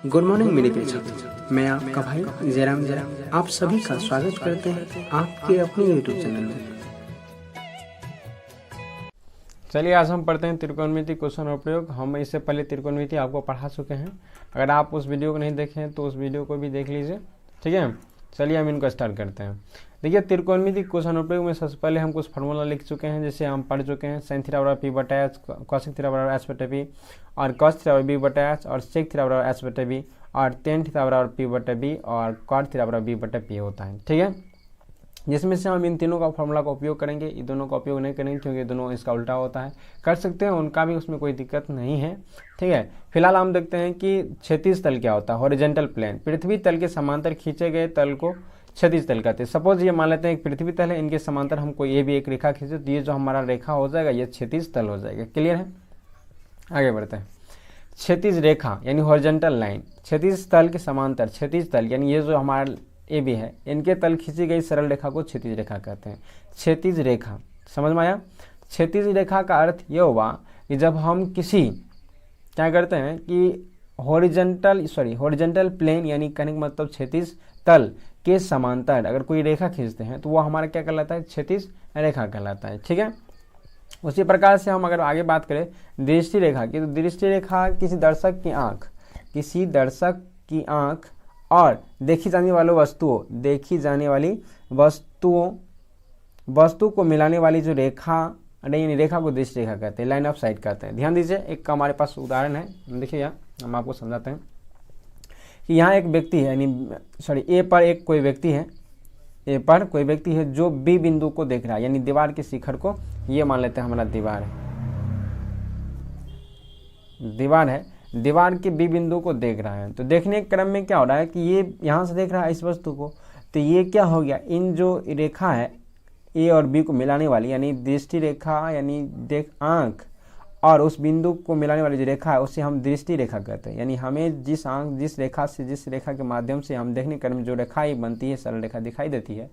Good morning मेरे प्रिय छात्रों, मैं आपका भाई जयराम आप सभी का स्वागत करते हैं आपके अपने यूट्यूब चैनल में। चलिए आज हम पढ़ते हैं त्रिकोणमिति क्वेश्चन और प्रयोग। हम इससे पहले त्रिकोणमिति आपको पढ़ा चुके हैं। अगर आप उस वीडियो को नहीं देखे हैं तो उस वीडियो को भी देख लीजिए, ठीक है। चलिए हम इनको स्टार्ट करते हैं। देखिए त्रिकोणमिति क्वेश्चन और प्रयोग में सबसे पहले हम कुछ फार्मूला लिख चुके हैं, जैसे हम पढ़ चुके हैं sin थीटा बराबर p बटा h, cos थीटा बराबर h बटा p और cos थीटा बराबर b बटा h और sec थीटा बराबर h बटा b और tan थीटा बराबर p बटा b और cot थीटा बराबर b बटा p होता है, ठीक है। जिसमें से हम इन तीनों का फॉर्मूला का उपयोग करेंगे, ये दोनों का उपयोग नहीं करेंगे क्योंकि दोनों इसका उल्टा होता है। कर सकते हैं उनका भी, उसमें कोई दिक्कत नहीं है, ठीक है। फिलहाल हम देखते हैं कि क्षैतिज तल क्या होता है। हॉरिजॉन्टल प्लेन, पृथ्वी तल के समांतर खींचे गए तल को क्षैतिज तल कहते हैं। सपोज ये मान लेते हैं एक पृथ्वी तल है, इनके समांतर हम कोई ये भी एक रेखा खींचे तो ये जो हमारा रेखा हो जाएगा ये क्षैतिज तल हो जाएगा। क्लियर है, आगे बढ़ते हैं। क्षैतिज रेखा यानी हॉरिजॉन्टल लाइन, क्षैतिज तल के समांतर, क्षैतिज तल यानी ये जो हमारा ए भी है, इनके तल खींची गई सरल रेखा को क्षैतिज रेखा कहते हैं। क्षैतिज रेखा समझ में आया। क्षैतिज रेखा का अर्थ यह हुआ कि जब हम किसी क्या करते हैं कि हॉरिजॉन्टल प्लेन यानी कहने का मतलब क्षैतिज तल के समांतर अगर कोई रेखा खींचते हैं तो वो हमारा क्या कहलाता है, क्षैतिज रेखा कहलाता है, ठीक है। उसी प्रकार से हम अगर आगे बात करें दृष्टि रेखा की, तो दृष्टि रेखा किसी दर्शक की आंख और देखी जाने वाली वस्तु को मिलाने वाली जो रेखा यानी रेखा को दृष्टि रेखा कहते हैं, लाइन ऑफ साइट कहते हैं। ध्यान दीजिए, एक हमारे पास उदाहरण है, देखिए यहाँ हम आपको समझाते हैं कि यहाँ एक व्यक्ति है, यानी ए पर एक कोई व्यक्ति है जो बी बिंदु को देख रहा है, यानी दीवार के शिखर को, ये मान लेते हैं हमारा दीवार है, दीवार के बी बिंदु को देख रहा है। तो देखने के क्रम में क्या हो रहा है कि ये यहाँ से देख रहा है इस वस्तु को, तो ये क्या हो गया, इन जो रेखा है ए और बी को मिलाने वाली यानी दृष्टि रेखा यानी आंख और उस बिंदु को मिलाने वाली जो रेखा है उसे हम दृष्टि रेखा कहते हैं। यानी हमें जिस रेखा के माध्यम से हम देखने क्रम में जो रेखाएं बनती है, सरल रेखा दिखाई देती है,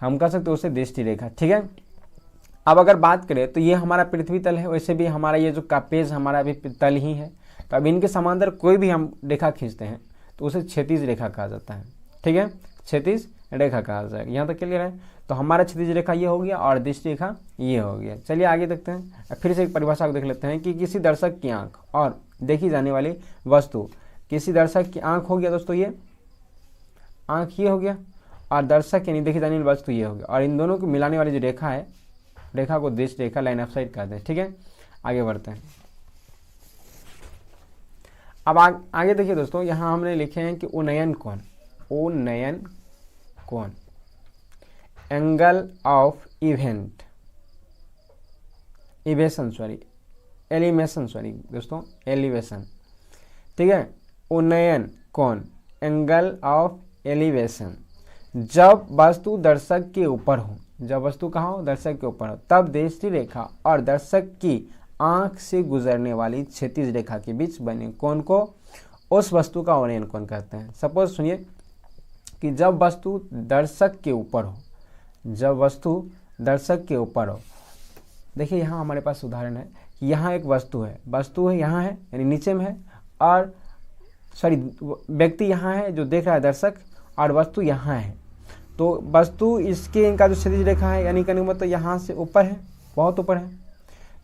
हम कह सकते हैं उसे दृष्टि रेखा, ठीक है। अब अगर बात करें तो ये हमारा पृथ्वी तल है, वैसे भी हमारा ये जो कापेज हमारा भी तल ही है। तो अब इनके समांतर कोई भी हम रेखा खींचते हैं तो उसे क्षैतिज रेखा कहा जाता है, ठीक है, क्षैतिज रेखा कहा जाएगा। यहाँ तक क्लियर है। तो हमारा क्षैतिज रेखा ये हो गया और दृष्टि रेखा ये हो गया। चलिए आगे देखते हैं, फिर से एक परिभाषा को देख लेते हैं कि किसी दर्शक की आंख और देखी जाने वाली वस्तु, किसी दर्शक की आंख हो गया दोस्तों, ये आंख ये हो गया और दर्शक यानी देखी जाने वाली वस्तु ये हो गया, और इन दोनों को मिलाने वाली जो रेखा है, रेखा को दृष्टि रेखा लाइन ऑफ साइट कहते हैं, ठीक है। आगे बढ़ते हैं। अब आगे देखिए दोस्तों, यहाँ हमने लिखे हैं कि उन्नयन कोण, एंगल ऑफ एलिवेशन, ठीक है। उन्नयन कोण, एंगल ऑफ एलिवेशन, जब वस्तु दर्शक के ऊपर हो, जब वस्तु कहाँ हो, दर्शक के ऊपर हो, तब दृष्टि रेखा और दर्शक की आंख से गुजरने वाली क्षैतिज रेखा के बीच बने कोण को उस वस्तु का उन्नयन कोण कहते हैं। सपोज सुनिए कि जब वस्तु दर्शक के ऊपर हो, देखिए यहाँ हमारे पास उदाहरण है कि यहाँ एक वस्तु है यहाँ है यानी नीचे में है, और व्यक्ति यहाँ है जो देख रहा है दर्शक, और वस्तु यहाँ है। तो वस्तु इनका जो क्षैतिज रेखा है यानी कहने का मतलब यहाँ से ऊपर है, बहुत ऊपर है।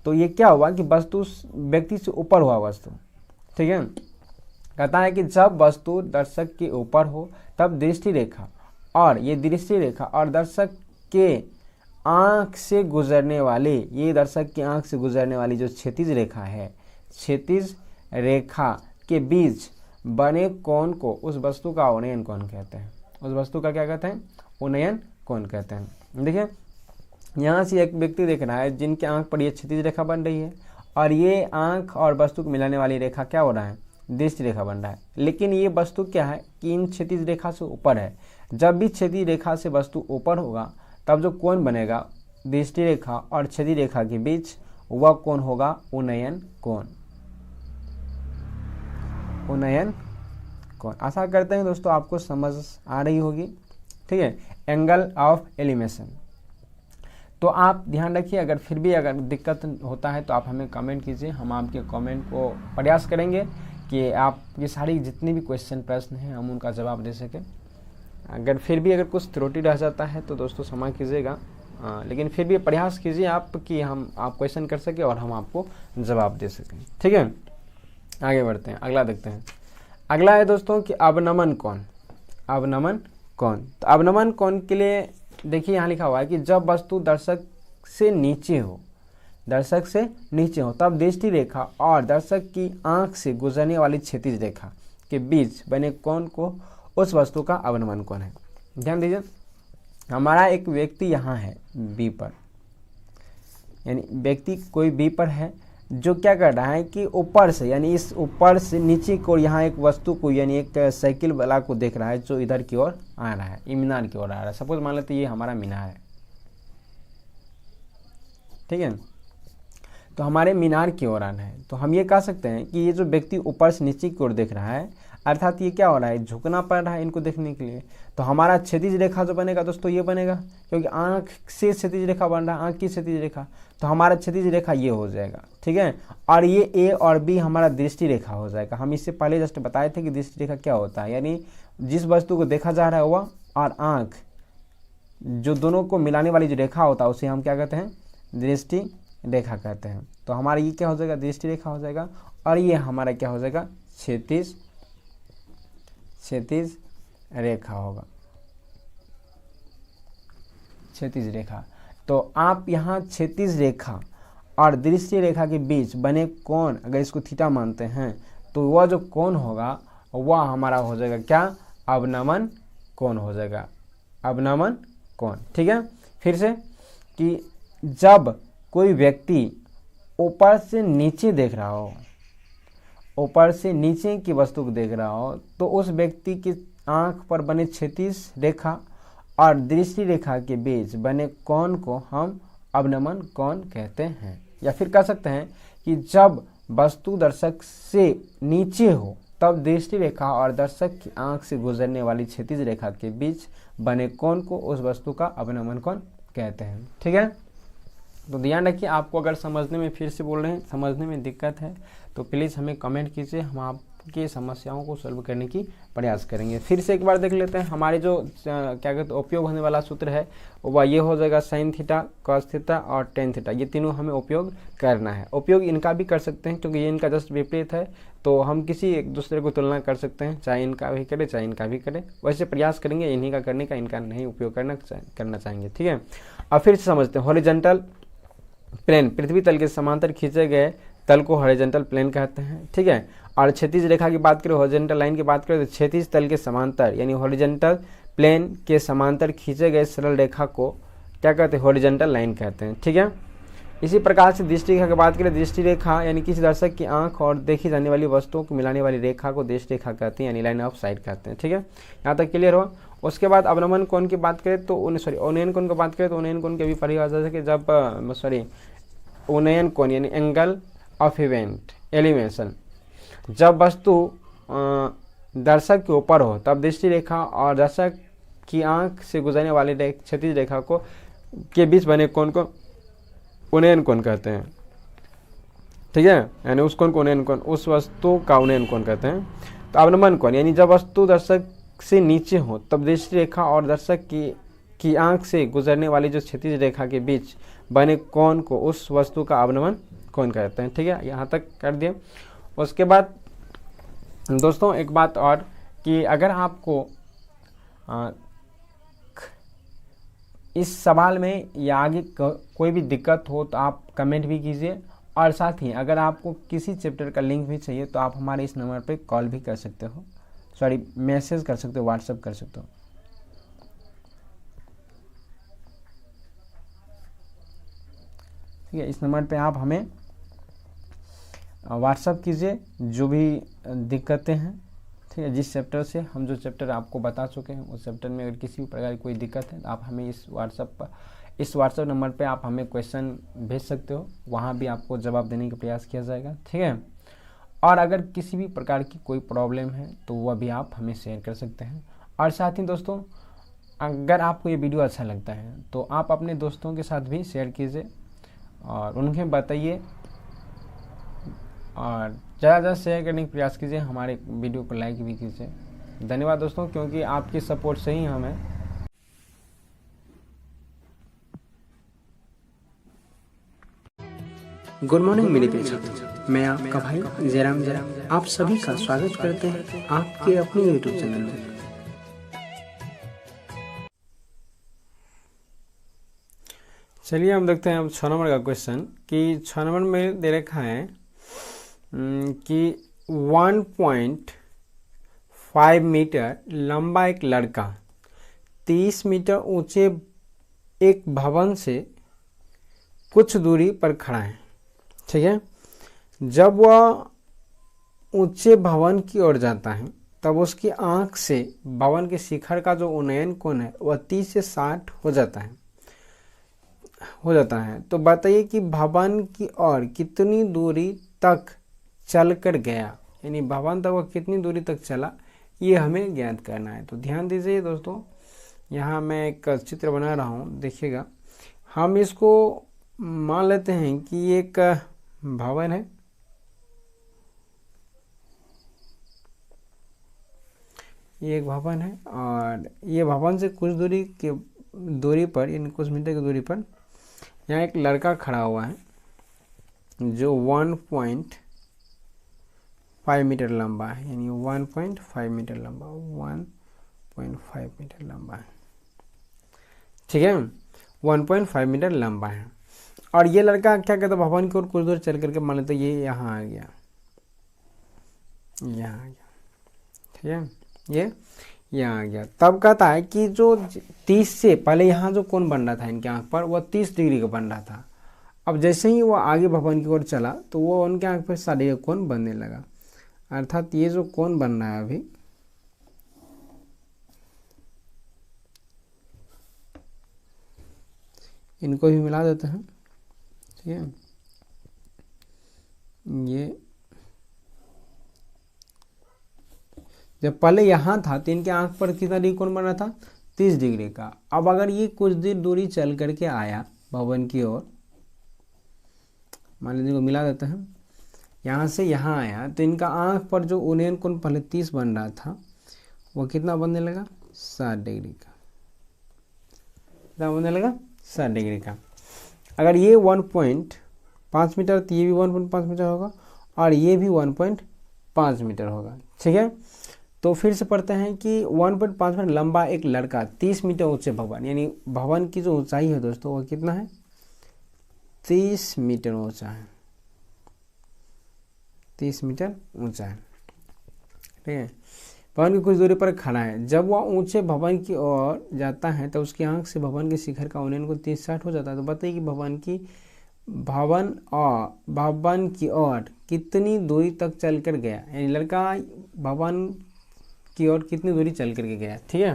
तो ये क्या हुआ कि वस्तु व्यक्ति से ऊपर हुआ वस्तु, ठीक है। कहता है कि जब वस्तु दर्शक के ऊपर हो तब दृष्टि रेखा और ये दृष्टि रेखा और दर्शक के आंख से गुजरने वाली, ये दर्शक की आंख से गुजरने वाली जो क्षैतिज रेखा है, क्षैतिज रेखा के बीच बने कोण को उस वस्तु का उन्नयन कोण कहते हैं। उस वस्तु का क्या कहते हैं, उन्नयन कोण कहते हैं। देखिए यहाँ से एक व्यक्ति देख रहा है जिनके आंख पर ये क्षैतिज रेखा बन रही है, और ये आंख और वस्तु को मिलाने वाली रेखा क्या हो रहा है, दृष्टि रेखा बन रहा है। लेकिन ये वस्तु क्या है कि इन क्षैतिज रेखा से ऊपर है। जब भी क्षैतिज रेखा से वस्तु ऊपर होगा तब जो कोण बनेगा दृष्टि रेखा और क्षैतिज रेखा के बीच, वह कोण होगा उन्नयन कोण। आशा करते हैं दोस्तों आपको समझ आ रही होगी, ठीक है। एंगल ऑफ एलिवेशन, तो आप ध्यान रखिए, अगर फिर भी अगर दिक्कत होता है तो आप हमें कमेंट कीजिए, हम आपके कमेंट को प्रयास करेंगे कि आप ये सारी जितनी भी क्वेश्चन प्रश्न हैं हम उनका जवाब दे सकें। अगर फिर भी अगर कुछ त्रुटि रह जाता है तो दोस्तों क्षमा कीजिएगा, लेकिन फिर भी प्रयास कीजिए आप कि आप क्वेश्चन कर सकें और हम आपको जवाब दे सकें। ठीक है, आगे बढ़ते हैं, अगला देखते हैं। अगला है दोस्तों कि अवनमन कोण। अवनमन कोण, तो अवनमन कोण के लिए देखिए यहाँ लिखा हुआ है कि जब वस्तु दर्शक से नीचे हो, दर्शक से नीचे हो, तब दृष्टि रेखा और दर्शक की आंख से गुजरने वाली क्षैतिज रेखा के बीच बने कोण को उस वस्तु का अवनमन कोण है। ध्यान दीजिए, हमारा एक व्यक्ति यहाँ है बी पर, यानी व्यक्ति कोई बी पर है जो क्या कर रहा है कि ऊपर से, यानी इस ऊपर से नीचे को यहाँ एक वस्तु को, यानी एक साइकिल वाला को देख रहा है जो इधर की ओर आ रहा है, मीनार की ओर आ रहा है। सपोज मान लेते ये हमारा मीनार है, ठीक है, तो हमारे मीनार की ओर आना है। तो हम ये कह सकते हैं कि ये जो व्यक्ति ऊपर से नीचे की ओर देख रहा है, अर्थात ये क्या हो रहा है, झुकना पड़ रहा है इनको देखने के लिए। तो हमारा क्षैतिज रेखा जो बनेगा दोस्तों ये बनेगा, क्योंकि आंख से क्षैतिज रेखा बन रहा है, आंख की क्षैतिज रेखा, तो हमारा क्षैतिज रेखा ये हो जाएगा। ठीक है, और ये ए और बी हमारा दृष्टि रेखा हो जाएगा। हम इससे पहले जस्ट बताए थे कि दृष्टि रेखा क्या होता है, यानी जिस वस्तु को देखा जा रहा है वह और आंख जो दोनों को मिलाने वाली जो रेखा होता है उसे हम क्या कहते हैं, दृष्टि रेखा कहते हैं। तो हमारा ये क्या हो जाएगा, दृष्टि रेखा हो जाएगा, और ये हमारा क्या हो जाएगा, क्षैतिज रेखा होगा, क्षैतिज रेखा। तो आप यहाँ क्षैतिज रेखा और दृष्टि रेखा के बीच बने कोण, अगर इसको थीटा मानते हैं तो वह जो कोण होगा वह हमारा हो जाएगा क्या, अवनमन कोण हो जाएगा, अवनमन कोण। ठीक है, फिर से कि जब कोई व्यक्ति ऊपर से नीचे देख रहा हो, ऊपर से नीचे की वस्तु को देख रहा हो, तो उस व्यक्ति की आंख पर बने क्षैतिज रेखा और दृष्टि रेखा के बीच बने कोण को हम अवनमन कोण कहते हैं। या फिर कह सकते हैं कि जब वस्तु दर्शक से नीचे हो तब दृष्टि रेखा और दर्शक की आंख से गुजरने वाली क्षैतिज रेखा के बीच बने कोण को उस वस्तु का अवनमन कोण कहते हैं। ठीक है, तो ध्यान रखिए, आपको अगर समझने में, फिर से बोल रहे हैं, समझने में दिक्कत है तो प्लीज़ हमें कमेंट कीजिए, हम आपकी समस्याओं को सॉल्व करने की प्रयास करेंगे। फिर से एक बार देख लेते हैं, हमारे जो क्या कहते हैं उपयोग होने वाला सूत्र है वह ये हो जाएगा साइन थीटा, कॉस थीटा और टेन थीटा, ये तीनों हमें उपयोग करना है। उपयोग इनका भी कर सकते हैं क्योंकि ये इनका जस्ट विपरीत है, तो हम किसी एक दूसरे को तुलना कर सकते हैं, चाहे इनका भी करें चाहे इनका भी करें, वैसे प्रयास करेंगे इन्हीं का करने का, इनका नहीं उपयोग करना चाहेंगे। ठीक है, अब फिर से समझते हैं। हॉरिजॉन्टल प्लेन, पृथ्वी तल के समांतर खींचे गए तल को हॉरिजॉन्टल प्लेन कहते हैं। ठीक है, और क्षैतिज रेखा की बात करें, हॉरिजॉन्टल लाइन की बात करें तो क्षैतिज तल के समांतर यानी हॉरिजॉन्टल प्लेन के समांतर खींचे गए सरल रेखा को क्या कहते हैं, हॉरिजॉन्टल लाइन कहते हैं। ठीक है, इसी प्रकार से दृष्टि रेखा की बात करें, दृष्टि रेखा यानी किसी दर्शक की आंख और देखी जाने वाली वस्तुओं को मिलाने वाली रेखा को दृष्टि रेखा कहते हैं, यानी लाइन ऑफ साइट कहते हैं। ठीक है, यहाँ तक क्लियर हुआ। उसके बाद अवनमन कोण की बात करें तो उन्नयन कोण की बात करें तो उन्नयन कोण की भी परिभाषा है कि जब उन्नयन कोण यानी एंगल ऑफ एलिवेशन, जब वस्तु दर्शक के ऊपर हो तब दृष्टि रेखा और दर्शक की आंख से गुजरने वाली क्षैतिज रेखा को के बीच बने कोण को उन्नयन कोण कहते हैं। ठीक है, यानी उस कोण को उन्नयन कोण, उस वस्तु का उन्नयन कोण कहते हैं। तो अवनमन कोण यानी जब वस्तु दर्शक से नीचे हो तब दृष्टि रेखा और दर्शक की आंख से गुजरने वाली जो क्षैतिज रेखा के बीच बने कोण को उस वस्तु का अवनमन कोण कहते हैं। ठीक है, यहाँ तक कर दिए। उसके बाद दोस्तों एक बात और कि अगर आपको इस सवाल में या आगे कोई भी दिक्कत हो तो आप कमेंट भी कीजिए, और साथ ही अगर आपको किसी चैप्टर का लिंक भी चाहिए तो आप हमारे इस नंबर पे कॉल भी कर सकते हो, मैसेज कर सकते हो, व्हाट्सएप कर सकते हो। ठीक है, इस नंबर पे आप हमें व्हाट्सएप कीजिए जो भी दिक्कतें हैं। ठीक है, जिस चैप्टर से हम जो चैप्टर आपको बता चुके हैं उस चैप्टर में अगर किसी भी प्रकार की कोई दिक्कत है तो आप हमें इस व्हाट्सएप नंबर पे आप हमें क्वेश्चन भेज सकते हो, वहाँ भी आपको जवाब देने का प्रयास किया जाएगा। ठीक है, और अगर किसी भी प्रकार की कोई प्रॉब्लम है तो वह भी आप हमें शेयर कर सकते हैं। और साथ ही दोस्तों अगर आपको ये वीडियो अच्छा लगता है तो आप अपने दोस्तों के साथ भी शेयर कीजिए और उन्हें बताइए, और ज़्यादा से ज़्यादा शेयर करने का प्रयास कीजिए, हमारे वीडियो को लाइक भी कीजिए। धन्यवाद दोस्तों, क्योंकि आपकी सपोर्ट से ही हमें गुड मॉर्निंग मेरे प्रिय छात्रों, मैं आपका भाई जयराम आप सभी का स्वागत करते हैं आपके अपने यूट्यूब चैनल में। चलिए हम देखते हैं अब 6 नंबर का क्वेश्चन कि 6 नंबर में दे रखा है कि 1.5 मीटर लंबा एक लड़का 30 मीटर ऊंचे एक भवन से कुछ दूरी पर खड़ा है। ठीक है, जब वह ऊंचे भवन की ओर जाता है तब उसकी आंख से भवन के शिखर का जो उन्नयन कोण है वह 30 से 60 हो जाता है। तो बताइए कि भवन की ओर कितनी दूरी तक चलकर गया, यानी भवन तक वह कितनी दूरी तक चला, ये हमें ज्ञात करना है। तो ध्यान दीजिए दोस्तों, यहाँ मैं एक चित्र बना रहा हूँ, देखिएगा। हम इसको मान लेते हैं कि ये एक भवन है, ये एक भवन है और ये भवन से कुछ दूरी पर, यानी कुछ मीटर की दूरी पर यहाँ एक लड़का खड़ा हुआ है जो 1.5 मीटर लंबा है, यानी 1.5 मीटर लंबा, 1.5 मीटर लंबा है। ठीक है, 1.5 मीटर लंबा है। और ये लड़का क्या कहता है, भवन की ओर कुछ दूर चल करके मान लेते ये यहाँ आ गया, यहाँ आ गया। ठीक है, ये यहाँ आ गया। तब कहता है कि जो 30 से पहले यहाँ जो कोण बन रहा था इनके आंख पर, वह 30 डिग्री का बन रहा था। अब जैसे ही वो आगे भवन की ओर चला तो वो उनके आंख पर 60 का कोण बनने लगा। अर्थात ये जो कोण बन रहा है अभी, इनको भी मिला देते हैं। ठीक है, ये जब पहले यहाँ था तो इनके आंख पर कितना डिग्री कोण बन रहा था, 30 डिग्री का। अब अगर ये कुछ देर दूरी चल करके आया भवन की ओर, मान लीजिए को मिला देते हैं, यहाँ से यहाँ आया तो इनका आंख पर जो उन्नयन कोण पहले 30 बन रहा था वो कितना बनने लगा, 60 डिग्री का। कितना बनने लगा, 60 डिग्री का। अगर ये 1.5 मीटर तो ये भी 1.5 मीटर होगा और ये भी 1.5 मीटर होगा। ठीक है, तो फिर से पढ़ते हैं कि 1.5 मीटर लंबा एक लड़का 30 मीटर ऊंचे भवन, यानी भवन की जो ऊंचाई है दोस्तों वो कितना है, 30 मीटर ऊंचा है, 30 मीटर ऊंचा है। ठीक है, भवन की कुछ दूरी पर खड़ा है। जब वह ऊंचे भवन की ओर जाता है तो उसकी आंख से भवन के शिखर का उन्नयन को 30-60 हो जाता है। तो बताइए कि भवन की ओर कितनी दूरी तक चलकर गया, यानी लड़का भवन की ओर कितनी दूरी चल करके गया। ठीक है,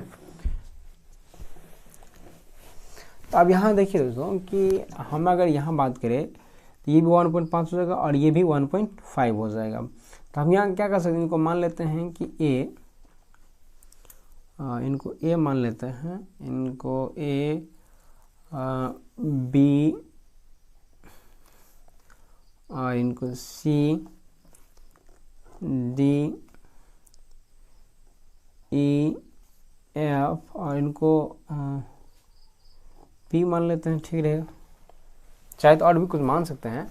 तो अब यहाँ देखिए दोस्तों कि हम अगर यहाँ बात करें तो ये भी 1.5 हो जाएगा और ये भी 1.5 हो जाएगा। तो हम यहाँ क्या कर सकते हैं, इनको मान लेते हैं कि इनको ए मान लेते हैं, इनको ए बी और इनको सी डी ई एफ और इनको पी मान लेते हैं। ठीक रहेगा, चाहे तो और भी कुछ मान सकते हैं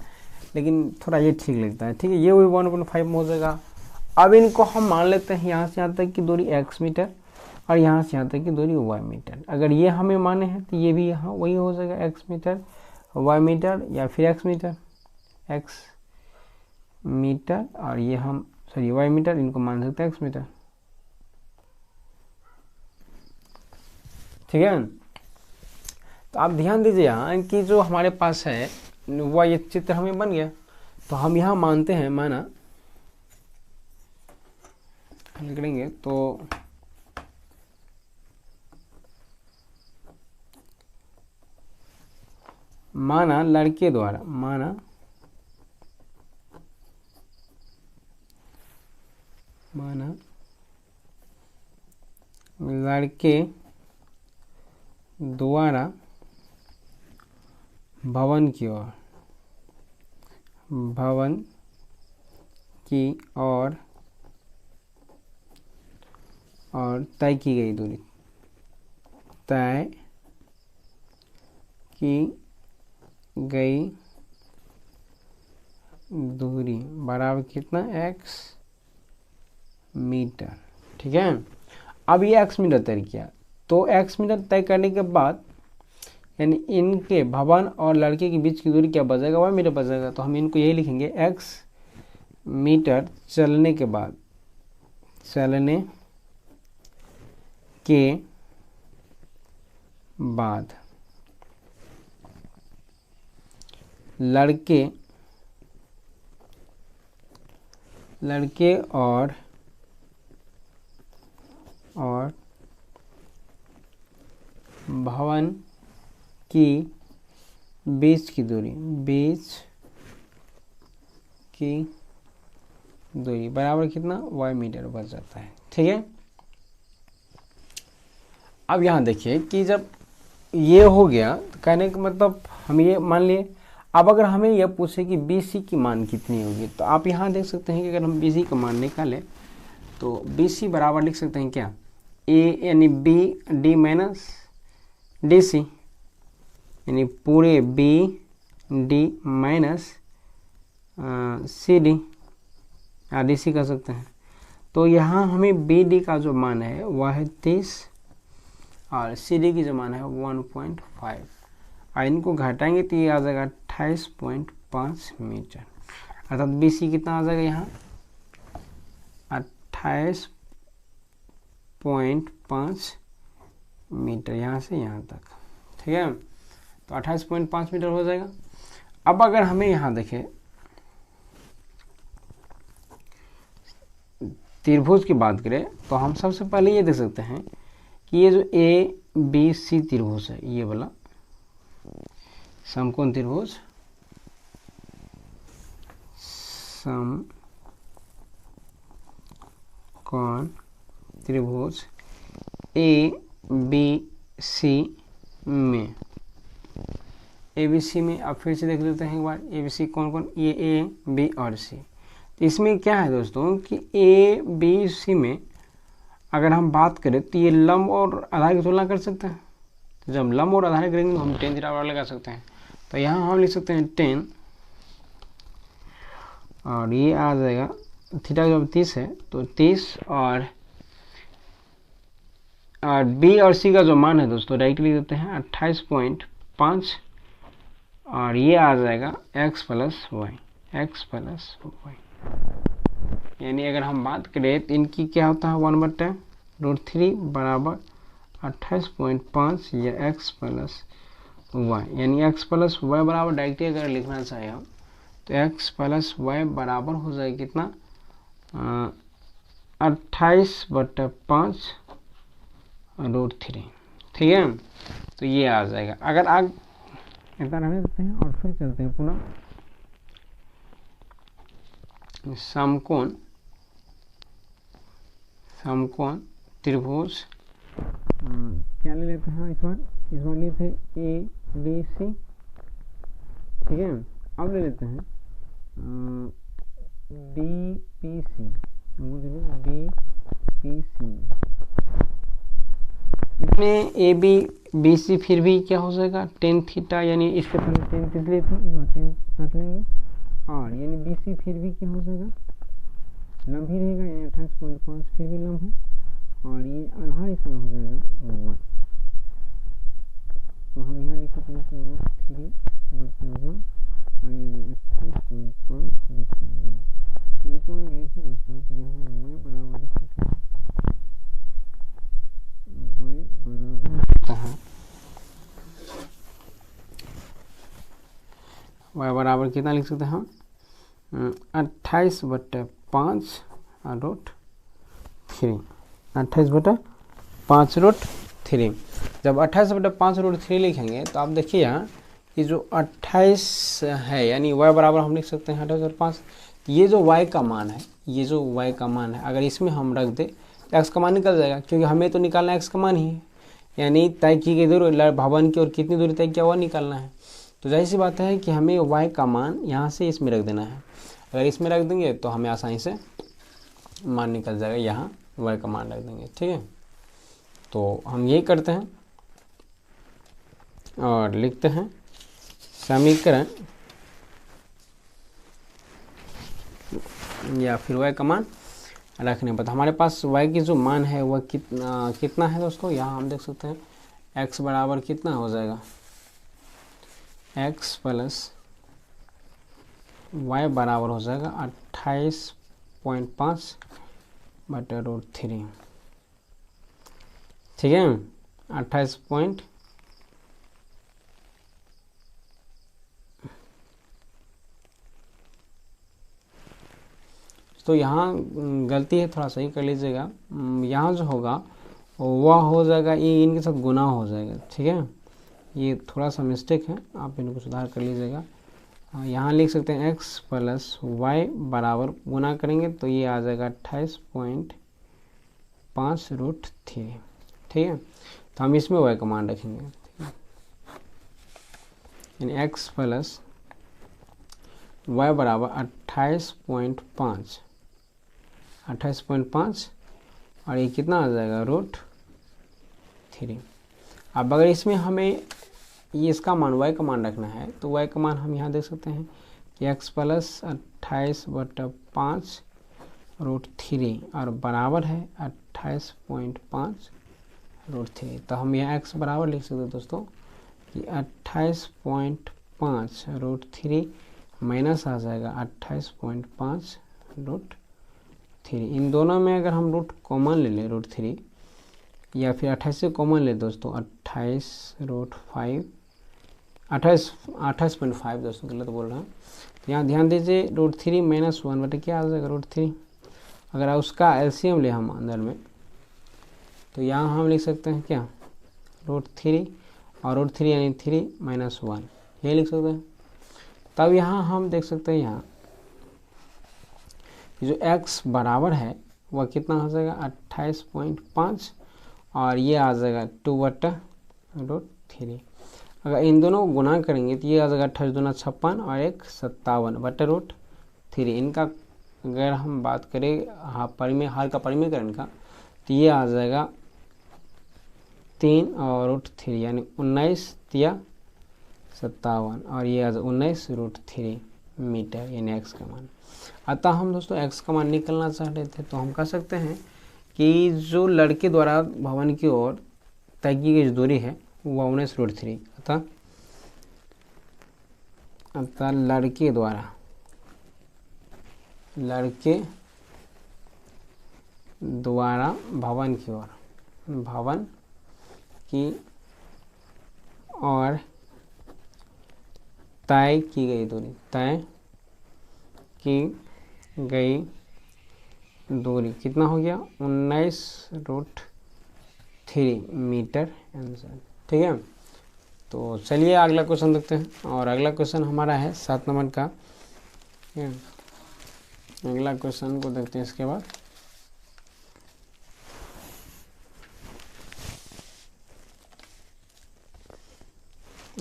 लेकिन थोड़ा ये ठीक लगता है। ठीक है, ये वही 1.5 हो जाएगा। अब इनको हम मान लेते हैं यहाँ से यहाँ तक की दूरी x मीटर और यहाँ से यहाँ तक की दूरी y मीटर। अगर ये हमें माने हैं तो ये भी यहाँ वही हो जाएगा, x मीटर y मीटर या फिर x मीटर और ये हम y मीटर, इनको मान सकते हैं x मीटर। ठीक है, तो आप ध्यान दीजिए यहाँ कि जो हमारे पास है वह ये चित्र हमें बन गया। तो हम यहाँ मानते हैं, माना करेंगे तो माना लड़के द्वारा, माना लड़के द्वारा भवन की ओर की और तय की गई दूरी, तय की गई दूरी बराबर कितना, x मीटर। ठीक है, अब ये x मीटर तय किया, तो x मीटर तय करने के बाद यानी इनके भवन और लड़के के बीच की दूरी क्या बचेगा, y मीटर बचेगा। तो हम इनको यही लिखेंगे, x मीटर चलने के बाद, चलने के बाद लड़के और भवन की बीच की दूरी बराबर कितना, y मीटर बच जाता है। ठीक है, अब यहाँ देखिए कि जब ये हो गया तो कहने का मतलब हम ये मान लिए। अब अगर हमें यह पूछे कि BC की मान कितनी होगी, तो आप यहाँ देख सकते हैं कि अगर हम BC का मान निकालें तो BC बराबर लिख सकते हैं क्या, A यानी BD माइनस DC, यानी पूरे BD माइनस CD या DC कर सकते हैं। तो यहाँ हमें BD का जो मान है वह है 30 और CD की जो मान है 1.5, और इनको घटाएंगे तो ये आ जाएगा 28.5 मीटर। अर्थात BC कितना आ जाएगा यहाँ 28.5 मीटर, यहाँ से यहाँ तक। ठीक है, तो 28.5 मीटर हो जाएगा। अब अगर हमें यहाँ देखें त्रिभुज की बात करें तो हम सबसे पहले ये देख सकते हैं कि ये जो ABC त्रिभुज है, ये वाला समकोण त्रिभुज, समकोण त्रिभुज ABC में अब फिर से देख लेते हैं एक बार, ABC कौन कौन, ये A, B और C। तो इसमें क्या है दोस्तों कि ABC में अगर हम बात करें तो ये लंब और आधार की तुलना कर सकते हैं। तो जब लंब और आधार करेंगे तो हम tan थीटा बराबर लगा सकते हैं। तो यहाँ हम लिख सकते हैं 10 और ये आ जाएगा थीटा जब 30 है तो 30 और B और C का जो मान है दोस्तों डायरेक्टली देते हैं 28.5 और ये आ जाएगा x प्लस वाई, यानी अगर हम बात करें तो इनकी क्या होता है 1/√3 बराबर 28.5 या x प्लस वाई, यानी x प्लस वाई बराबर डायरेक्टली अगर लिखना चाहे हम तो x प्लस वाई बराबर हो जाएगा कितना 28/5√3। ठीक है, तो ये आ जाएगा। अगर आग इतना रहने देते हैं और फिर चलते हैं पुनः समकोण त्रिभुज, क्या ले लेते हैं इस बार लेते हैं ABC। ठीक है, अब ले लेते हैं BPC, इसमें ABBC फिर भी क्या हो जाएगा tan थीटा, यानी इसके पहले tan किस लिए थी, इस बार tan काट लेंगे और यानी BC फिर भी क्या हो जाएगा लंब ही रहेगा, यानी 28.5 फिर भी लंब है और ये आधा इसमें हो जाएगा 1। तो हम यहाँ लिख सकते हैं √3 बचा 1 और ये 28.5 बचा 1। इनको लिखे दोस्तों तो यहाँ y बराबर लिख सकते हैं, y बराबर होता है y बराबर कितना लिख सकते हैं हम 28/5√3, 28/5√3। जब 28/5√3 लिखेंगे तो आप देखिए यहाँ कि जो 28 है यानी y बराबर हम लिख सकते हैं 28/5। ये जो y का मान है, अगर इसमें हम रख दे तो x का मान निकल जाएगा, क्योंकि हमें तो निकालना है x का मान ही है, यानी तय की गई दूरी भवन की और कितनी दूरी तय किया हुआ निकालना है। तो जाहिर सी बात है कि हमें y का मान यहाँ से इसमें रख देना है। अगर इसमें रख देंगे तो हमें आसानी से मान निकल जाएगा, यहाँ y का मान रख देंगे। ठीक है, तो हम यही करते हैं और लिखते हैं समीकरण या फिर y का मान रखने पर हमारे पास y की जो मान है वह कितना है दोस्तों। यहाँ हम देख सकते हैं x बराबर कितना हो जाएगा, x प्लस y बराबर हो जाएगा 28.5 बटा √3। ठीक है, 28 पॉइंट तो यहाँ गलती है, थोड़ा सही कर लीजिएगा। यहाँ जो होगा वह हो जाएगा, ये इनके साथ गुना हो जाएगा। ठीक है, ये थोड़ा सा मिस्टेक है, आप इनको सुधार कर लीजिएगा। यहाँ लिख सकते हैं x प्लस वाई बराबर गुना करेंगे तो ये आ जाएगा 28.5 √3। ठीक है, तो हम इसमें y का मान रखेंगे, यानी x प्लस वाई बराबर 28.5 और ये कितना आ जाएगा √3। अब अगर इसमें हमें ये इसका मान y का मान रखना है तो y का मान हम यहाँ देख सकते हैं कि x प्लस 28/5 √3 और बराबर है 28.5 √3। तो हम यहाँ x बराबर लिख सकते हैं दोस्तों कि 28.5 √3 माइनस आ जाएगा 28.5 √3। इन दोनों में अगर हम रूट कॉमन ले लें √3 या फिर 28 से कॉमन ले दोस्तों 28.5 दोस्तों, गलत बोल रहे हैं। तो यहाँ ध्यान दीजिए √3 माइनस 1 बटे क्या आ जाएगा √3। अगर उसका एलसीएम ले हम अंदर में तो यहाँ हम लिख सकते हैं क्या √3 और √3 यानी 3 माइनस 1, ये लिख सकते हैं। तब यहाँ हम देख सकते हैं यहाँ जो x बराबर है वह कितना हो जाएगा 28.5 और ये आ जाएगा 2 बटा √3। अगर इन दोनों को गुना करेंगे तो ये आ जाएगा 28 दूना 56 और 1 57 बटा √3। इनका अगर हम बात करें हर का परिमेयकरण का तो ये आ जाएगा 3 और √3 यानी 19 या 57 और ये आ जाएगा 19 √3 मीटर यानी x का मान। अतः हम दोस्तों x का मान निकलना चाह रहे थे तो हम कह सकते हैं कि जो लड़के द्वारा भवन की ओर तय की गई दूरी है वह 19 √3। अतः लड़के द्वारा भवन की ओर तय की गई दूरी कितना हो गया 19 √3 मीटर आंसर। ठीक है, तो चलिए अगला क्वेश्चन देखते हैं और अगला क्वेश्चन हमारा है 7 नंबर का। अगला क्वेश्चन को देखते हैं इसके बाद।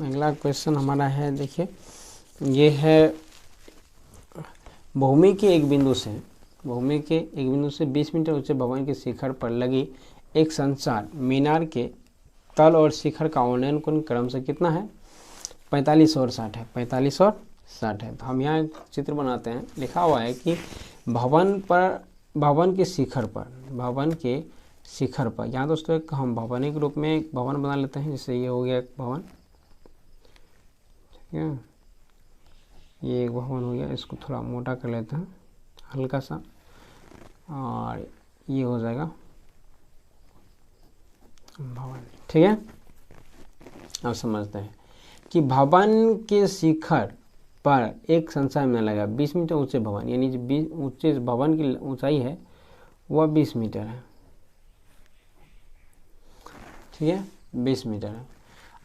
अगला क्वेश्चन हमारा है, देखिए ये है भूमि के एक बिंदु से 20 मीटर ऊंचे भवन के शिखर पर लगी एक संचार मीनार के तल और शिखर का उन्नयन कोण क्रमशः कितना है 45 और 60 है। 45 और 60 है। तो हम यहाँ एक चित्र बनाते हैं, लिखा हुआ है कि भवन के शिखर पर यहाँ दोस्तों एक हम भवन के रूप में एक भवन बना लेते हैं। जैसे ये हो गया एक भवन, ठीक है, ये एक भवन हो गया। इसको थोड़ा मोटा कर लेते हैं हल्का सा और ये हो जाएगा भवन। ठीक है, अब समझते हैं कि भवन के शिखर पर एक संचार मीनार लगा 20 मीटर ऊंचे भवन, यानी जो ऊंचे भवन की ऊंचाई है वह 20 मीटर है। ठीक है, 20 मीटर है।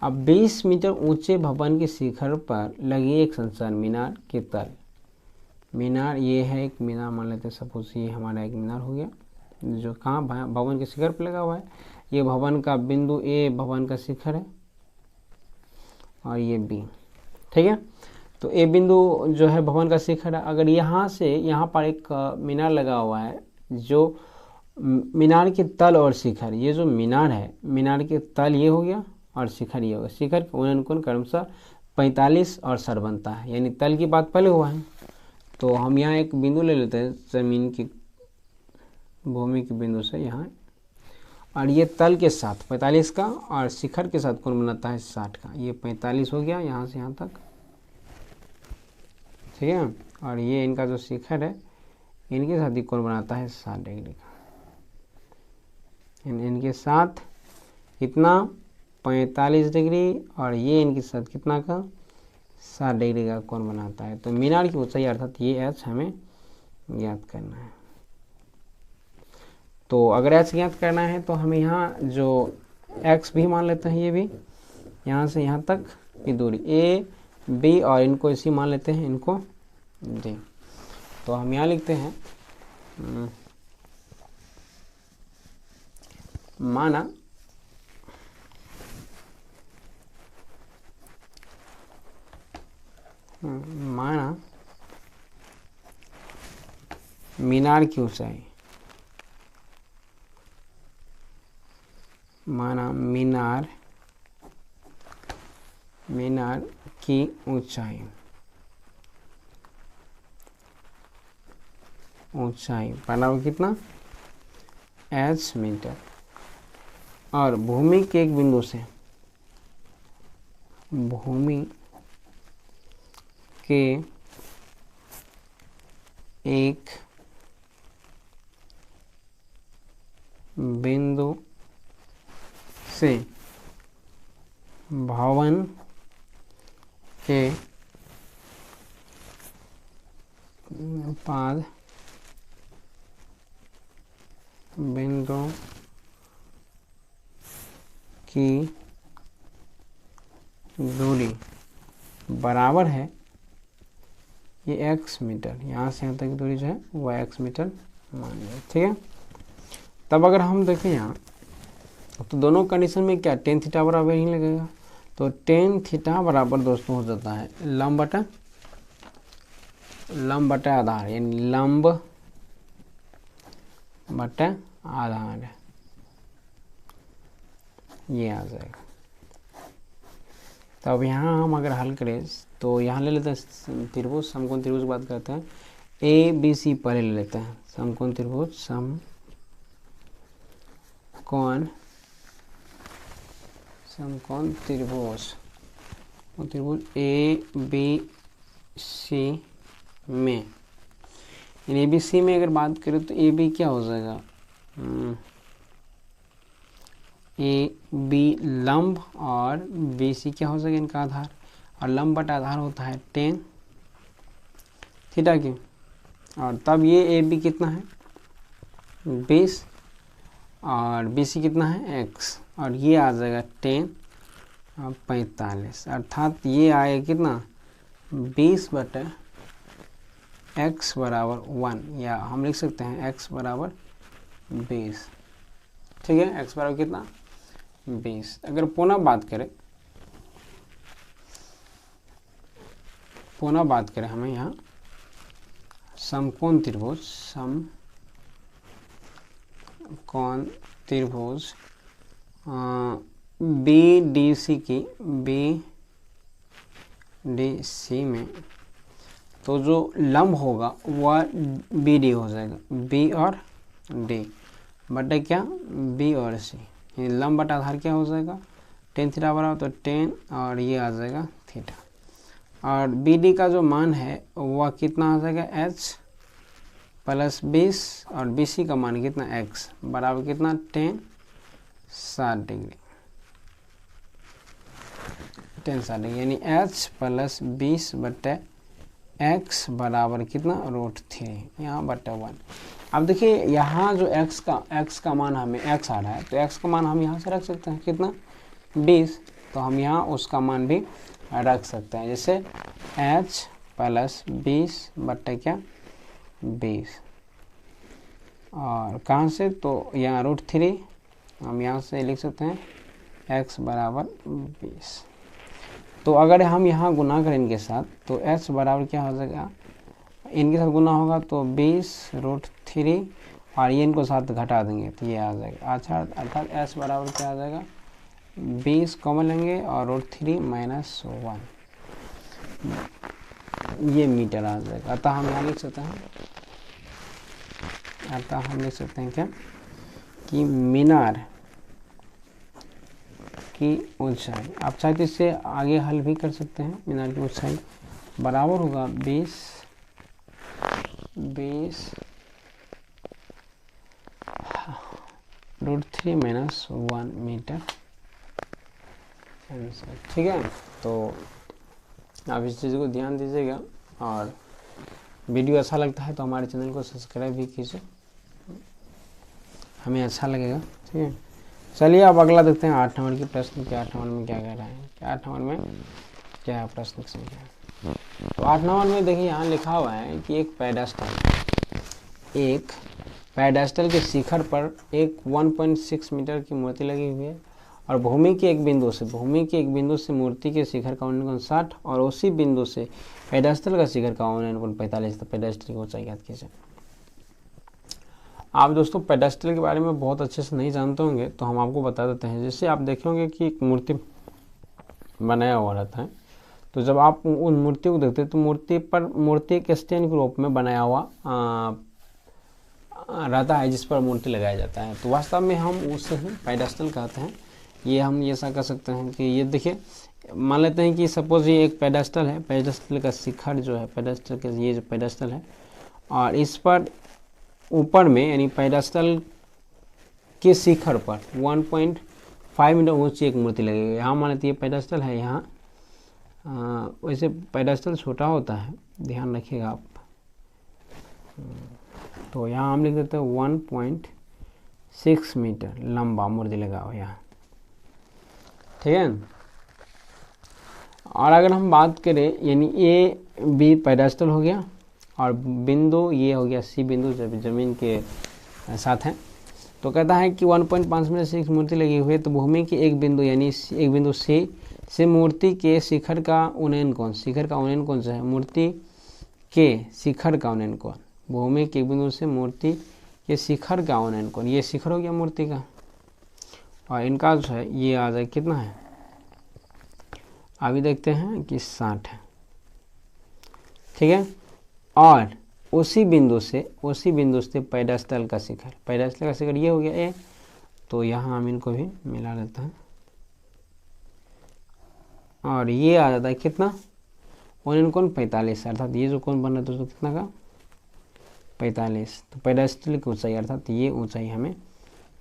अब 20 मीटर ऊंचे भवन के शिखर पर लगी एक संचार मीनार के तल, मीनार ये है एक मीनार मान लेते हैं, सपोज ये हमारा एक मीनार हो गया जो कहाँ भवन के शिखर पर लगा हुआ है। ये भवन का बिंदु ए भवन का शिखर है और ये बी। ठीक है, तो ए बिंदु जो है भवन का शिखर है। अगर यहाँ से यहाँ पर एक मीनार लगा हुआ है, जो मीनार के तल और शिखर, ये जो मीनार है, मीनार के तल ये हो गया और शिखर ये हो गया। शिखर का उन्नयन कोण क्रमशः 45 और 60 बनता है, यानी तल की बात पहले हुआ है। तो हम यहाँ एक बिंदु ले लेते हैं जमीन की, भूमि के बिंदु से यहाँ, और ये तल के साथ 45 का और शिखर के साथ कोण बनाता है 60 का। ये 45 हो गया यहाँ से यहाँ तक, ठीक है। और ये इनका जो शिखर है, इनके साथ ही कोण बनाता है 60 डिग्री का। इनके साथ कितना 45 डिग्री, और ये इनके साथ कितना का 60 डिग्री का कोण बनाता है। तो मीनार की ऊंचाई अर्थात ये एच हमें ज्ञात करना है। तो अगर एच ज्ञात करना है तो हमें यहाँ जो एक्स भी मान लेते हैं, ये भी यहाँ से यहाँ तक की दूरी ए बी, और इनको इसी मान लेते हैं, इनको डी। तो हम यहाँ लिखते हैं माना मीनार की ऊंचाई, माना मीनार की ऊंचाई बराबर कितना एच मीटर, और भूमि के एक बिंदु से, भूमि के एक बिंदु से भवन के पाद बिंदु की दूरी बराबर है ये x मीटर, यहाँ से यहाँ तक की दूरी जो है वो x मीटर मान लिया, ठीक है। तब अगर हम देखें यहाँ तो दोनों कंडीशन में क्या टेन थीटा बराबर ही लगेगा। तो टेन थीटा बराबर दोस्तों हो जाता है लंब बटा आधार, यानी लंब बटा आधार, ये आ जाएगा। तो अब यहाँ हम अगर हल करें तो यहाँ ले लेते हैं त्रिभुज, समकोण त्रिभुज की बात करते हैं। ए बी सी पहले ले लेते हैं, समकोण त्रिभुज, समकोण त्रिभुज ए बी सी में, ए बी सी में अगर बात करें तो ए बी क्या हो जाएगा, ए बी लंब और बी सी क्या हो जाएगा इनका आधार, और लंब बटा आधार होता है टेन थीटा की। और तब ये ए बी कितना है 20 और बी सी कितना है x, और ये आ जाएगा 10 और 45, अर्थात ये आएगा कितना 20 बटा x बराबर 1, या हम लिख सकते हैं x बराबर 20, ठीक है। x बराबर कितना 20। अगर पुनः बात करें हमें यहाँ समकोण त्रिभुज बी डी सी में, तो जो लंब होगा वह बी डी हो जाएगा, बी और डी बटा क्या बी और सी, लंब बटा आधार क्या हो जाएगा टेन थीटा बराबर, तो 10 और ये आ जाएगा थीटा, और बी डी का जो मान है वह कितना आ जाएगा h प्लस 20, और बी सी का मान कितना x बराबर कितना 10 60 डिग्री, 10 60 डिग्री, यानी h प्लस 20 बटे x बराबर कितना √3, यहाँ बटा 1। अब देखिए यहाँ जो x का मान हमें x आ रहा है, तो x का मान हम यहाँ से रख सकते हैं कितना 20, तो हम यहाँ उसका मान भी रख सकते हैं, जैसे h प्लस 20 बटे क्या 20, और कहाँ से तो यहाँ √3 हम यहाँ से लिख सकते हैं x बराबर 20। तो अगर हम यहाँ गुना करें इनके साथ तो h बराबर क्या हो जाएगा, इनके साथ गुना होगा तो 20√3 और ये इनको साथ घटा देंगे तो ये आ जाएगा। अच्छा अर्थात s बराबर क्या आ जाएगा, 20 कॉमन लेंगे और √3 -1 ये मीटर आ जाएगा। अतः हम यहाँ लिख सकते हैं, क्या कि मीनार की ऊंचाई, आप चाहे तो इससे आगे हल भी कर सकते हैं। मीनार की ऊंचाई बराबर होगा 20√3 -1 मीटर। ठीक है, तो आप इस चीज़ को ध्यान दीजिएगा और वीडियो अच्छा लगता है तो हमारे चैनल को सब्सक्राइब भी कीजिए, हमें अच्छा लगेगा। ठीक है, चलिए अब अगला देखते हैं 8 नंबर की प्रश्न कि 8 नंबर में क्या कह रहा है, 8 नंबर में क्या है प्रश्न संख्या। तो 8 नंबर में देखिए यहाँ लिखा हुआ है कि एक पेडेस्टल के शिखर पर एक 1.6 मीटर की मूर्ति लगी हुई है और भूमि के एक बिंदु से मूर्ति के शिखर का उन्नयन 60 और उसी बिंदु से पेडेस्टल का शिखर का उन्नयन 45। तो पेडेस्टल की ऊंचाई ज्ञात कीजिए। आप दोस्तों पेडेस्टल के बारे में बहुत अच्छे से नहीं जानते होंगे तो हम आपको बता देते हैं। जैसे आप देखे होंगे कि एक मूर्ति बनाया हुआ रहता है, तो जब आप उन मूर्ति को देखते हैं तो मूर्ति के स्टैंड के रूप में बनाया हुआ रहता है जिस पर मूर्ति लगाया जाता है। तो वास्तव में हम उससे ही पेडेस्टल कहते हैं। ये हम ऐसा कर सकते हैं कि ये देखिए, मान लेते हैं कि सपोज ये एक पेडेस्टल है, पेडेस्टल का शिखर जो है, पेडेस्टल का ये जो पेडेस्टल है और इस पर ऊपर में यानी पेडेस्टल के शिखर पर 1.5 मीटर ऊंची एक मूर्ति लगेगी। यहाँ मान लेते हैं ये पेडेस्टल है, यहाँ वैसे पेडेस्टल छोटा होता है, ध्यान रखिएगा आप। तो यहाँ हम लिख देते हैं 1.6 मीटर लंबा मूर्ति लगा हुआ यहाँ। ठीक है, और अगर हम बात करें यानी ए बी पेडेस्टल हो गया और बिंदु ये हो गया सी बिंदु जब जमीन के साथ है, तो कहता है कि 1.5 मीटर से एक मूर्ति लगी हुई है तो भूमि के एक बिंदु यानी एक बिंदु सी से मूर्ति के शिखर का उन्नयन कोण, शिखर का उन्नयन कोण जो है मूर्ति के शिखर का उन्नयन कोण, भूमि के एक बिंदु से मूर्ति के शिखर का उन्नयन कोण, ये शिखर हो गया मूर्ति का और इनका जो है ये आ जाए कितना है, अभी देखते हैं कि 60 है। ठीक है, और उसी बिंदु से पेडेस्टल का शिखर ये हो गया ए, तो यहाँ हम इनको भी मिला लेते हैं और ये आ जाता है कितना, उन्नयन कोण 45, अर्थात ये जो कोण बन रहा है दोस्तों कितना का 45। तो पेडेस्टल की ऊंचाई अर्थात ये ऊंचाई हमें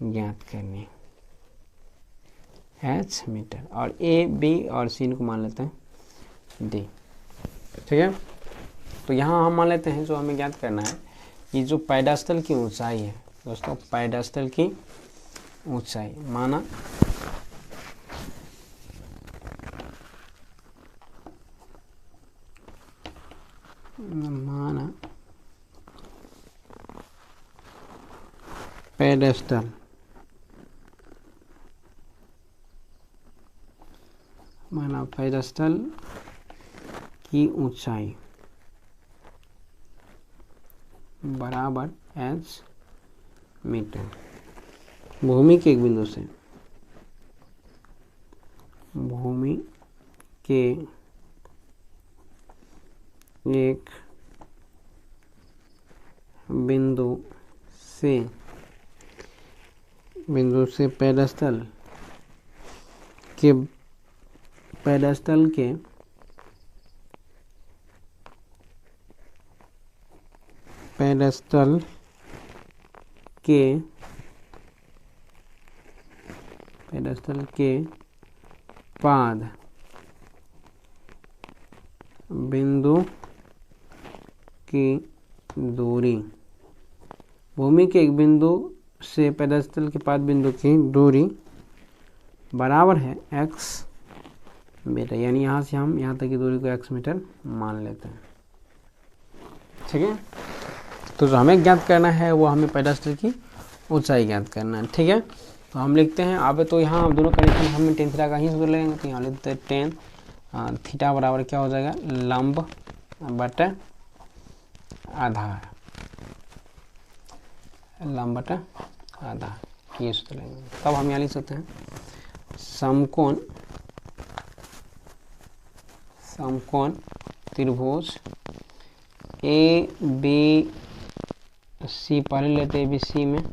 ज्ञात करनी है h मीटर और ए बी और सी को मान लेते हैं डी। ठीक है, तो यहाँ हम मान लेते हैं जो हमें ज्ञात करना है कि जो पेडेस्टल की ऊंचाई है दोस्तों, पेडेस्टल की ऊंचाई माना पेडेस्टल की ऊंचाई बराबर h मीटर भूमि के एक बिंदु से पेडेस्टल के पाद बिंदु की दूरी, भूमि के एक बिंदु से पेडेस्टल के पाद बिंदु की दूरी बराबर है x मीटर, यानी यहाँ से हम यहाँ तक की दूरी को x मीटर मान लेते हैं। ठीक है, तो जो हमें ज्ञात करना है वो हमें पेडेस्टल की ऊंचाई ज्ञात करना है। ठीक है, तो हम लिखते हैं अब तो यहाँ दोनों कनेक्शन हमें 10 थीटा का ही सूत्र लगेंगे, तो यहाँ लिखते हैं 10 थीटा बराबर क्या हो जाएगा, लंब बटा आधार, लंब बटा आधार, ये सूत्र लेंगे। तब हम यहाँ लिख सकते हैं समकोण त्रिभुज ए बी सी, पहले लेते ए बी सी में।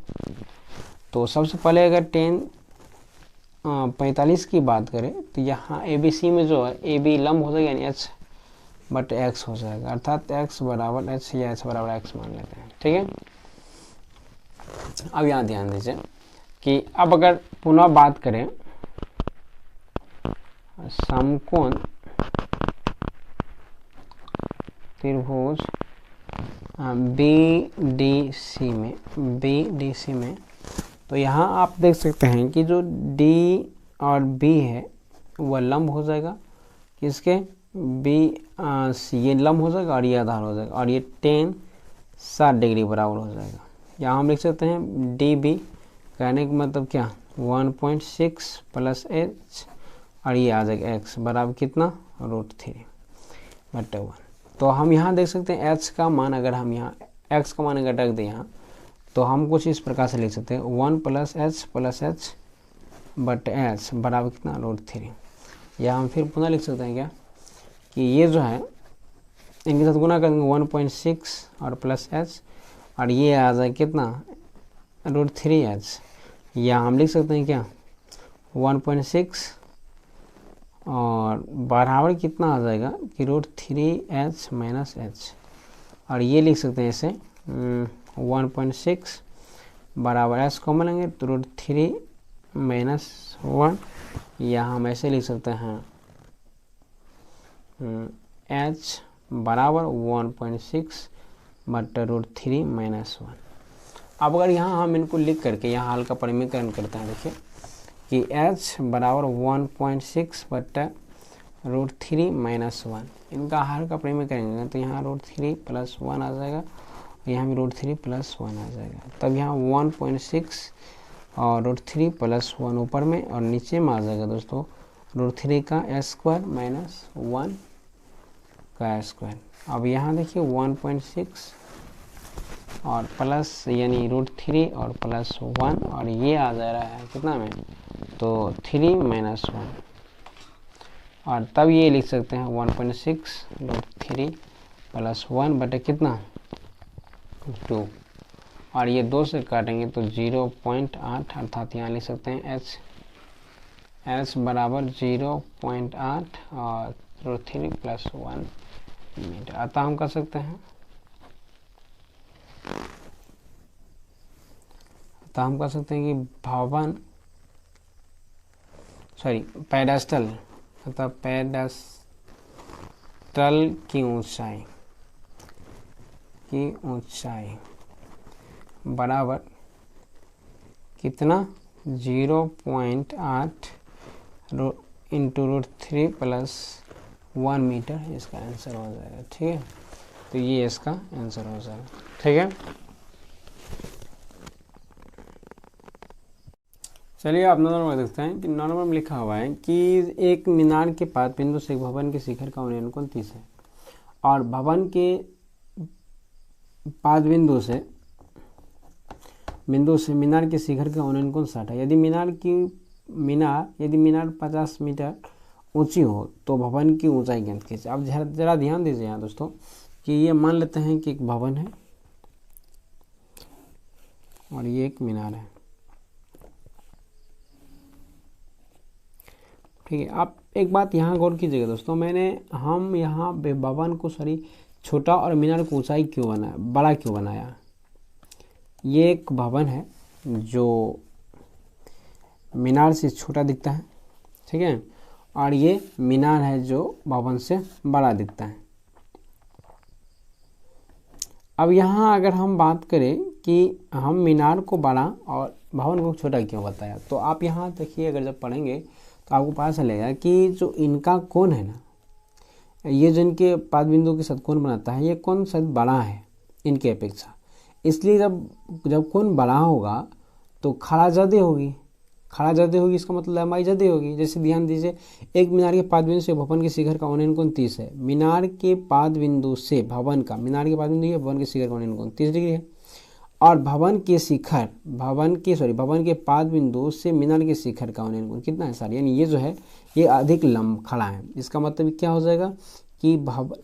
तो सबसे पहले अगर 45 की बात करें तो यहाँ ए बी सी में जो है ए बी लंब हो जाएगा, यानी एच बट एक्स हो जाएगा, अर्थात एक्स बराबर एच या एच बराबर एक्स मान लेते हैं। ठीक है, अब यहाँ ध्यान दीजिए कि अब अगर पुनः बात करें समकोण त्रिभुज बी डी सी में, तो यहाँ आप देख सकते हैं कि जो डी और बी है वह लंब हो जाएगा, किसके, बी सी, ये लंब हो जाएगा और ये आधार हो जाएगा, और ये 60 डिग्री बराबर हो जाएगा। यहाँ हम लिख सकते हैं डी बी, कहने का मतलब क्या, 1.6 प्लस एच, और ये आ जाएगा एक्स बराबर कितना, √3/1। तो हम यहाँ देख सकते हैं एच का मान, अगर हम यहाँ एक्स का मान अगर रख दें यहाँ, तो हम कुछ इस प्रकार से लिख सकते हैं 1 + h बट एच बराबर कितना, √3। या हम फिर पुनः लिख सकते हैं क्या कि ये जो है इनके साथ गुना करेंगे 1.6 और प्लस एच, और ये आ जाए कितना, √3h। या हम लिख सकते हैं क्या 1.6 और बराबर कितना आ जाएगा कि √3h - h, और ये लिख सकते हैं इसे 1.6 बराबर एच कॉमन लेंगे तो √3 - 1, या हम ऐसे लिख सकते हैं h बराबर 1.6 बट √3 - 1। अब अगर यहाँ हम इनको लिख करके यहाँ हल का परिमीकरण करते हैं, देखिए कि h बराबर 1.6 बट √3 - 1, इनका हल का परिमीकरण करेंगे तो यहाँ √3 + 1 आ जाएगा, यहाँ भी √3 + 1 आ जाएगा। तब यहाँ 1.6 और √3 + 1 ऊपर में और नीचे में आ जाएगा दोस्तों √3 का स्क्वायर - 1 का स्क्वायर। अब यहाँ देखिए 1.6 और प्लस यानी √3 और प्लस 1, और ये आ जा रहा है कितना में, तो 3 - 1, और तब ये लिख सकते हैं 1.6 √3 + 1 बटे कितना, 2, और ये 2 से काटेंगे तो 0.8, अर्थात यहाँ लिख सकते हैं h बराबर 0.8 और √3 + 1 मीटर। अतः हम कर सकते हैं कि भवन पेडेस्टल अतः पेडेस्टल की ऊंचाई बराबर कितना, 0.8 इंटू √3 + 1 मीटर, इसका आंसर हो जाएगा। ठीक है, तो ये इसका आंसर हो जाएगा। ठीक है, चलिए आप नंबर देखते हैं कि नंबर में लिखा हुआ है कि एक मीनार के पास बिंदु से एक भवन के शिखर का उन्नयन कोण 30 है, और भवन के पास बिंदु से मीनार के शिखर का उन्नयन कोण 60 है। यदि मीनार 50 मीटर ऊंची हो तो भवन की ऊंचाई ज्ञात कीजिए। अब जरा ध्यान दीजिए यहाँ दोस्तों कि ये मान लेते हैं कि एक भवन है और ये एक मीनार है। ठीक है, आप एक बात यहाँ गौर कीजिएगा दोस्तों, हम यहाँ भवन को छोटा और मीनार को ऊंचाई क्यों बनाया, बड़ा क्यों बनाया। ये एक भवन है जो मीनार से छोटा दिखता है, ठीक है, और ये मीनार है जो भवन से बड़ा दिखता है। अब यहाँ अगर हम बात करें कि हम मीनार को बड़ा और भवन को छोटा क्यों बताया, तो आप यहाँ देखिए, अगर जब पढ़ेंगे तो आपको पता चलेगा कि जो इनका कोण है ना, ये जो इनके पाद बिंदु के साथ कोण बनाता है, ये कोण शायद बड़ा है इनके अपेक्षा। इसलिए जब कोण बड़ा होगा तो खड़ा ज़्यादा होगी, खड़ा ज़्यादा होगी इसका मतलब लंबाई ज़्यादा होगी। जैसे ध्यान दीजिए, एक मीनार के पाद बिंदु से भवन के शिखर का औंनन कोण 30 है। मीनार के पाद बिंदु से भवन का, मीनार के पाद बिंदु है, भवन के शिखर का औंनन कोण 30 डिग्री है। और भवन के पाद बिंदु से मीनार के शिखर का औंनन कोण कितना है सर, यानी ये जो है ये अधिक लंब खड़ा है। इसका मतलब क्या हो जाएगा कि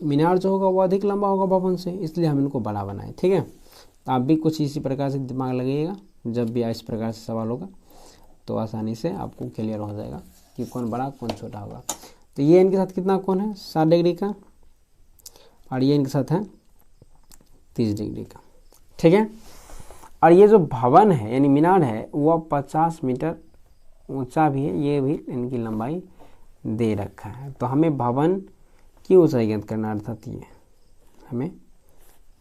मीनार जो होगा वो अधिक लंबा होगा भवन से, इसलिए हम इनको बड़ा बनाए। ठीक है, तो आप भी कुछ इसी प्रकार से दिमाग लगाइएगा, जब भी इस प्रकार से सवाल होगा तो आसानी से आपको क्लियर हो जाएगा कि कौन बड़ा कौन छोटा होगा। तो ये इनके साथ कितना कोण है 60 डिग्री का, और ये इनके साथ है 30 डिग्री का। ठीक है, और ये जो भवन है यानी मीनार है वह 50 मीटर ऊंचा भी है, ये भी इनकी लंबाई दे रखा है। तो हमें भवन की ऊंचाई ज्ञात करना, अर्थात ये हमें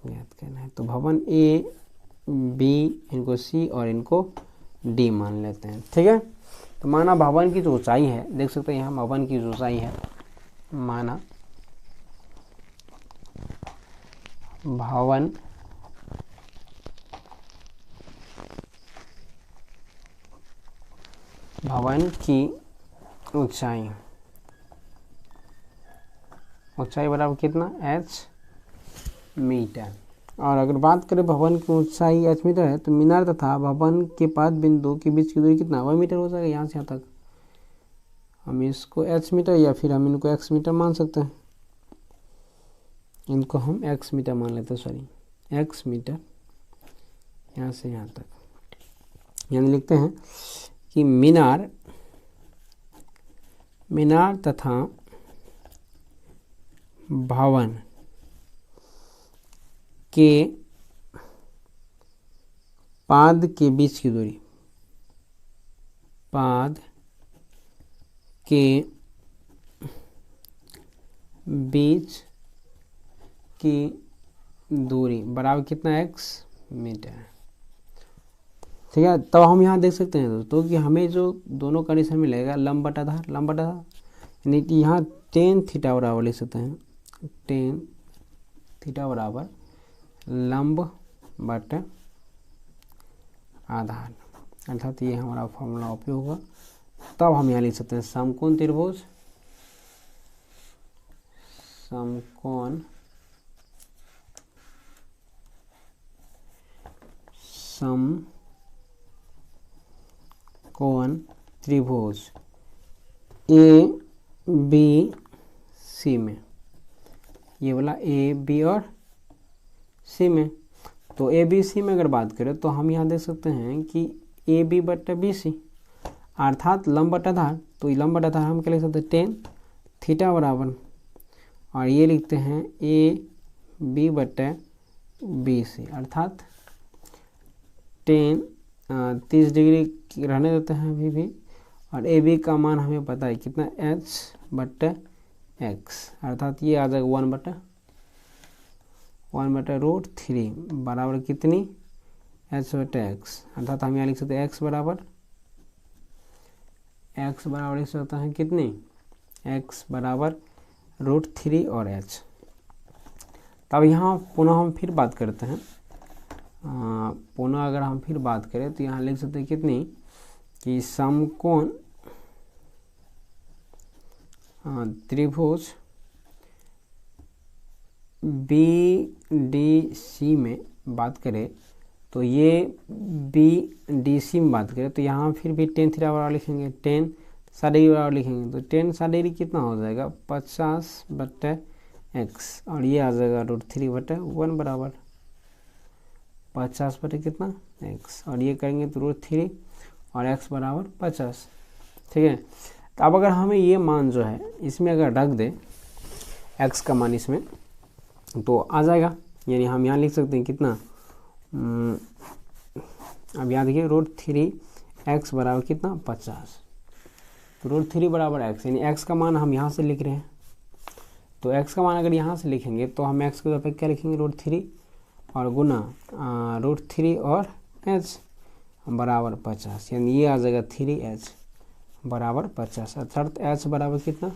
ज्ञात करना है। तो भवन ए बी, इनको सी और इनको डी मान लेते हैं। ठीक है, तो माना भवन की जो ऊंचाई है, देख सकते हैं यहाँ भवन की जो ऊंचाई है, माना भवन की ऊंचाई बराबर कितना h मीटर। और अगर बात करें भवन की ऊंचाई h मीटर है, तो मीनार तथा भवन के पाद बिंदु के बीच की दूरी कितना 1 मीटर हो जाएगा। यहाँ से यहाँ तक हम इसको h मीटर या फिर हम इनको x मीटर मान सकते हैं। इनको हम x मीटर मान लेते हैं, सॉरी x मीटर, यहाँ से यहाँ तक। यानी लिखते हैं कि मीनार तथा भवन के पाद के बीच की दूरी, पाद के बीच की दूरी बराबर कितना x मीटर। ठीक है, तब हम यहाँ देख सकते हैं दोस्तों कि हमें जो दोनों कंडीशन मिलेगा लंब बटा आधार, यानी कि यहाँ टेन थीटा बराबर लिख सकते हैं, टेन थीटा बराबर लंब बटा आधार, अर्थात ये हमारा फॉर्मूला उपयोग होगा। तब हम यहाँ लिख सकते हैं समकोण त्रिभुज, समकोण त्रिभुज ए बी सी में, ये वाला ए बी और सी में। तो ए बी सी में अगर बात करें तो हम यहाँ देख सकते हैं कि ए बी बटा बी सी, अर्थात लंब बटा आधार। तो लंब बटा आधार हम क्या लिख सकते हैं टेन थीटा बराबर, और ये लिखते हैं ए बी बटा बी सी, अर्थात टेन 30 डिग्री रहने देते हैं अभी भी। और ए बी का मान हमें पता है कितना h बटा एक्स, अर्थात ये आ जाएगा 1/√3 बराबर कितनी h बटा एक्स, अर्थात हम यहाँ लिख सकते हैं x बराबर लिख सकते हैं कितनी x बराबर √3 और h। तब यहाँ पुनः हम फिर बात करते हैं, पुनः अगर हम फिर बात करें तो यहाँ लिख सकते हैं कितनी कि समकोण त्रिभुज बी डी सी में बात करें तो ये बी डी सी में बात करें तो यहाँ फिर भी टेन थीटा बराबर लिखेंगे, टेन 60 डिग्री बराबर लिखेंगे। तो टेन 60 डिग्री कितना हो जाएगा 50 बटा एक्स, और ये आ जाएगा √3 बटा 1 बराबर 50 बटे कितना एक्स, और ये करेंगे तो √3 और x बराबर 50। ठीक है, तो अब अगर हमें ये मान जो है इसमें अगर रख दे x का मान इसमें तो आ जाएगा, यानी हम यहाँ लिख सकते हैं कितना, अब यहाँ देखिए √3 x बराबर कितना 50, तो √3 बराबर x, यानी x का मान हम यहाँ से लिख रहे हैं। तो x का मान अगर यहाँ से लिखेंगे तो हम x के जगह क्या लिखेंगे √3 और गुना √3 और h बराबर 50, यानी ये आ जाएगा 3h बराबर 50, अर्थात h बराबर कितना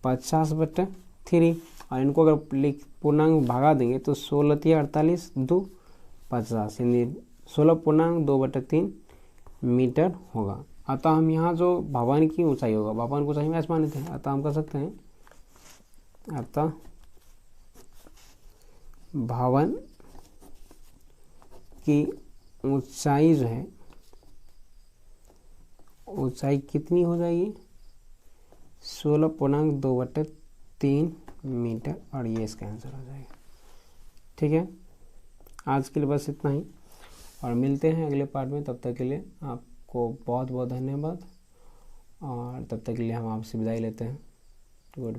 50 बटे 3, और इनको अगर पूर्णांक भागा देंगे तो 16 × 48 2 50, यानी 16 पूर्णांक 2/3 मीटर होगा। अतः हम यहाँ जो भवन की ऊंचाई होगा, भवन की ऊंचाई में मानते हैं, अतः हम कर सकते हैं, अतः भवन की ऊंचाई जो है, ऊंचाई कितनी हो जाएगी, 16.2/3 मीटर, और ये इसका आंसर हो जाएगा। ठीक है, आज के लिए बस इतना ही, और मिलते हैं अगले पार्ट में। तब तक के लिए आपको बहुत बहुत धन्यवाद, और तब तक के लिए हम आपसे विदाई लेते हैं। गुड।